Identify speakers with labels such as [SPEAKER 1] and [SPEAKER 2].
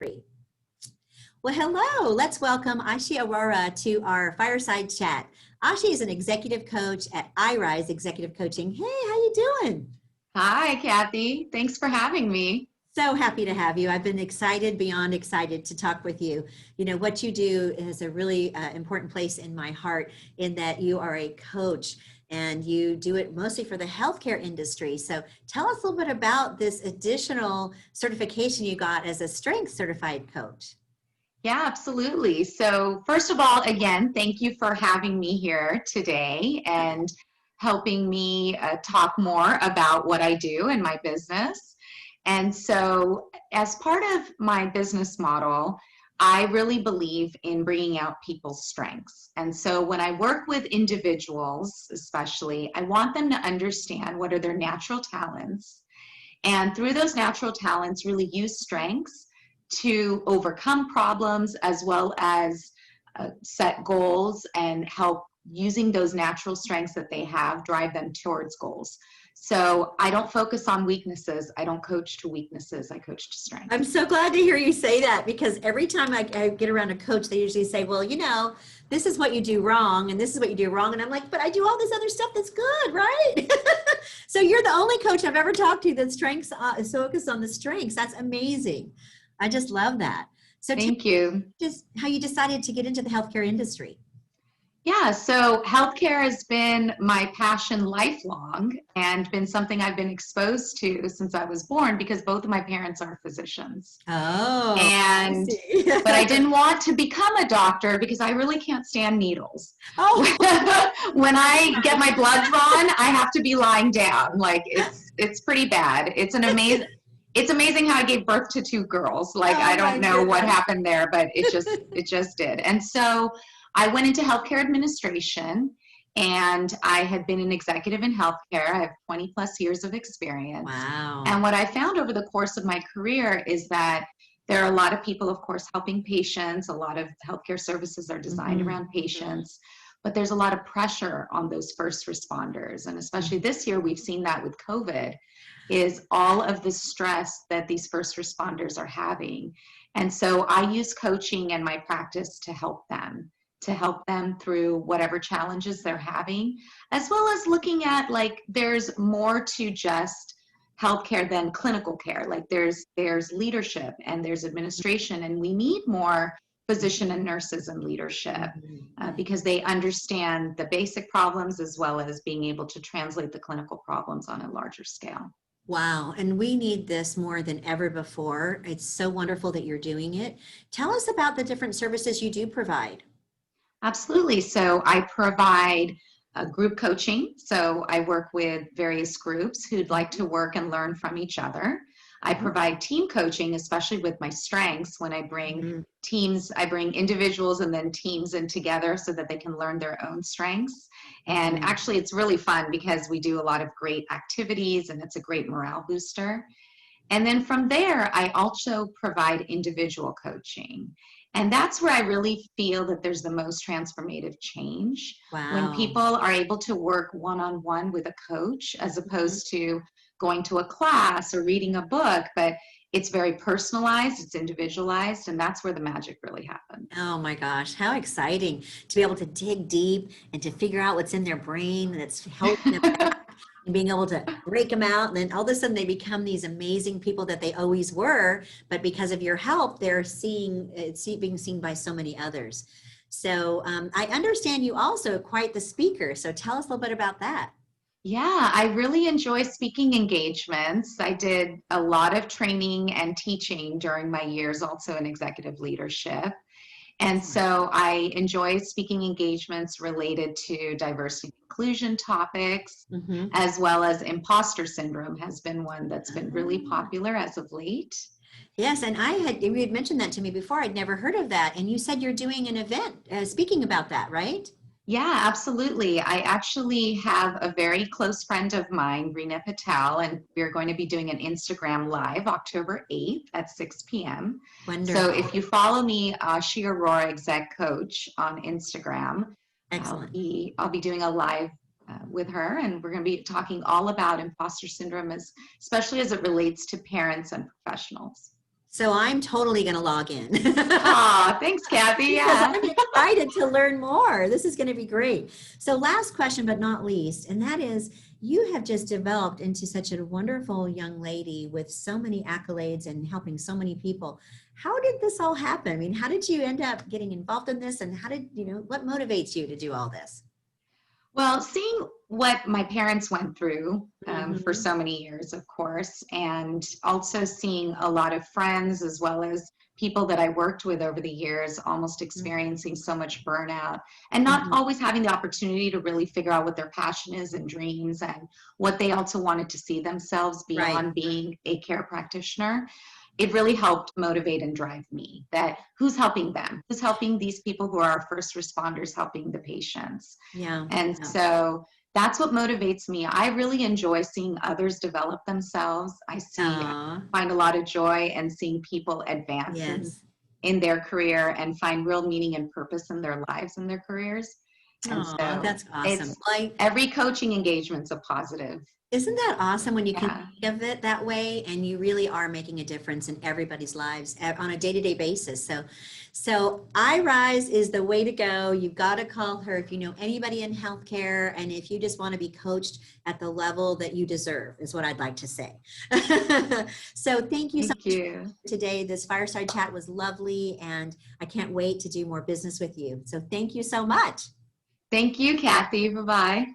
[SPEAKER 1] Great. Well, hello. Let's welcome Aashi Arora to our Fireside Chat. Aashi is an executive coach at iRise Executive Coaching. Hey, how you doing?
[SPEAKER 2] Hi, Kathy. Thanks for having me.
[SPEAKER 1] So happy to have you. I've been excited, beyond excited to talk with you. You know, what you do is a really important place in my heart in that you are a coach and you do it mostly for the healthcare industry. So tell us a little bit about this additional certification you got as a strength certified coach.
[SPEAKER 2] Yeah, absolutely. So first of all, again, thank you for having me here today and helping me talk more about what I do in my business. And so as part of my business model, I really believe in bringing out people's strengths. And so when I work with individuals, especially, I want them to understand what are their natural talents. And through those natural talents, really use strengths to overcome problems as well as set goals and help using those natural strengths that they have drive them towards goals. So I don't focus on weaknesses. I don't coach to weaknesses. I coach to strengths.
[SPEAKER 1] I'm so glad to hear you say that, because every time I get around a coach, they usually say, well, you know, this is what you do wrong and this is what you do wrong. And I'm like, but I do all this other stuff that's good, right? So you're the only coach I've ever talked to that strengths is focused on the strengths. That's amazing. I just love that. So
[SPEAKER 2] thank you.
[SPEAKER 1] Just how you decided to get into the healthcare industry.
[SPEAKER 2] Yeah, so healthcare has been my passion lifelong and been something I've been exposed to since I was born because both of my parents are physicians.
[SPEAKER 1] Oh,
[SPEAKER 2] but I didn't want to become a doctor because I really can't stand needles.
[SPEAKER 1] Oh.
[SPEAKER 2] When I get my blood drawn, I have to be lying down. Like it's pretty bad. It's amazing how I gave birth to two girls. Like, I don't know what happened there, but it just did. And so I went into healthcare administration, and I had been an executive in healthcare. I have 20 plus years of experience.
[SPEAKER 1] Wow.
[SPEAKER 2] And what I found over the course of my career is that there are a lot of people, of course, helping patients. A lot of healthcare services are designed around patients, but there's a lot of pressure on those first responders. And especially this year, we've seen that with COVID, is all of the stress that these first responders are having. And so I use coaching in my practice to help them through whatever challenges they're having, as well as looking at, like, there's more to just healthcare than clinical care. Like there's leadership and there's administration, and we need more physician and nurses in leadership because they understand the basic problems as well as being able to translate the clinical problems on a larger scale.
[SPEAKER 1] Wow. And we need this more than ever before. It's so wonderful that you're doing it. Tell us about the different services you do provide.
[SPEAKER 2] Absolutely. So I provide group coaching. So I work with various groups who'd like to work and learn from each other. I provide team coaching, especially with my strengths. When I bring teams, I bring individuals and then teams in together so that they can learn their own strengths. And actually, it's really fun because we do a lot of great activities and it's a great morale booster. And then from there, I also provide individual coaching. And that's where I really feel that there's the most transformative change.
[SPEAKER 1] Wow.
[SPEAKER 2] When people are able to work one-on-one with a coach, as opposed to going to a class or reading a book, but it's very personalized, it's individualized, and that's where the magic really happens.
[SPEAKER 1] Oh my gosh, how exciting to be able to dig deep and to figure out what's in their brain that's helping them and being able to break them out. And then all of a sudden they become these amazing people that they always were, but because of your help, they're being seen by so many others. So I understand you also quite the speaker. So tell us a little bit about that.
[SPEAKER 2] Yeah, I really enjoy speaking engagements. I did a lot of training and teaching during my years also in executive leadership. And so I enjoy speaking engagements related to diversity and inclusion topics, as well as imposter syndrome has been one that's been really popular as of late.
[SPEAKER 1] Yes, and you had mentioned that to me before. I'd never heard of that. And you said you're doing an event speaking about that, right?
[SPEAKER 2] Yeah, absolutely. I actually have a very close friend of mine, Rina Patel, and we're going to be doing an Instagram Live October 8th at 6 p.m.
[SPEAKER 1] Wonderful.
[SPEAKER 2] So if you follow me, Aashi Arora Exec Coach on Instagram,
[SPEAKER 1] excellent.
[SPEAKER 2] I'll be doing a live with her, and we're going to be talking all about imposter syndrome, especially as it relates to parents and professionals.
[SPEAKER 1] So I'm totally going to log in.
[SPEAKER 2] Aw, thanks, Kathy.
[SPEAKER 1] Because
[SPEAKER 2] Yeah.
[SPEAKER 1] I'm excited to learn more. This is going to be great. So last question, but not least, and that is, you have just developed into such a wonderful young lady with so many accolades and helping so many people. How did this all happen? I mean, how did you end up getting involved in this, and how did, what motivates you to do all this?
[SPEAKER 2] Well, seeing what my parents went through for
[SPEAKER 1] Mhm.
[SPEAKER 2] so many years, of course, and also seeing a lot of friends as well as people that I worked with over the years almost experiencing so much burnout and not
[SPEAKER 1] Mhm.
[SPEAKER 2] always having the opportunity to really figure out what their passion is and dreams and what they also wanted to see themselves
[SPEAKER 1] Right.
[SPEAKER 2] beyond being a care practitioner. It really helped motivate and drive me that who's helping them, who's helping these people who are our first responders, helping the patients.
[SPEAKER 1] Yeah.
[SPEAKER 2] And
[SPEAKER 1] Yeah.
[SPEAKER 2] so that's what motivates me. I really enjoy seeing others develop themselves. I
[SPEAKER 1] Aw,
[SPEAKER 2] find a lot of joy in seeing people advance
[SPEAKER 1] yes.
[SPEAKER 2] in their career and find real meaning and purpose in their lives and their careers. And
[SPEAKER 1] Aw,
[SPEAKER 2] so
[SPEAKER 1] that's awesome.
[SPEAKER 2] it's
[SPEAKER 1] Like,
[SPEAKER 2] every coaching engagement's a positive.
[SPEAKER 1] isn't that awesome when you can
[SPEAKER 2] Yeah.
[SPEAKER 1] think of it that way and you really are making a difference in everybody's lives on a day-to-day basis? So iRise is the way to go. You've got to call her if you know anybody in healthcare, and if you just want to be coached at the level that you deserve, is what I'd like to say. So thank you so
[SPEAKER 2] Thank
[SPEAKER 1] much
[SPEAKER 2] you.
[SPEAKER 1] for today. This fireside chat was lovely, and I can't wait to do more business with you. So thank you so much.
[SPEAKER 2] Thank you, Kathy. Bye-bye.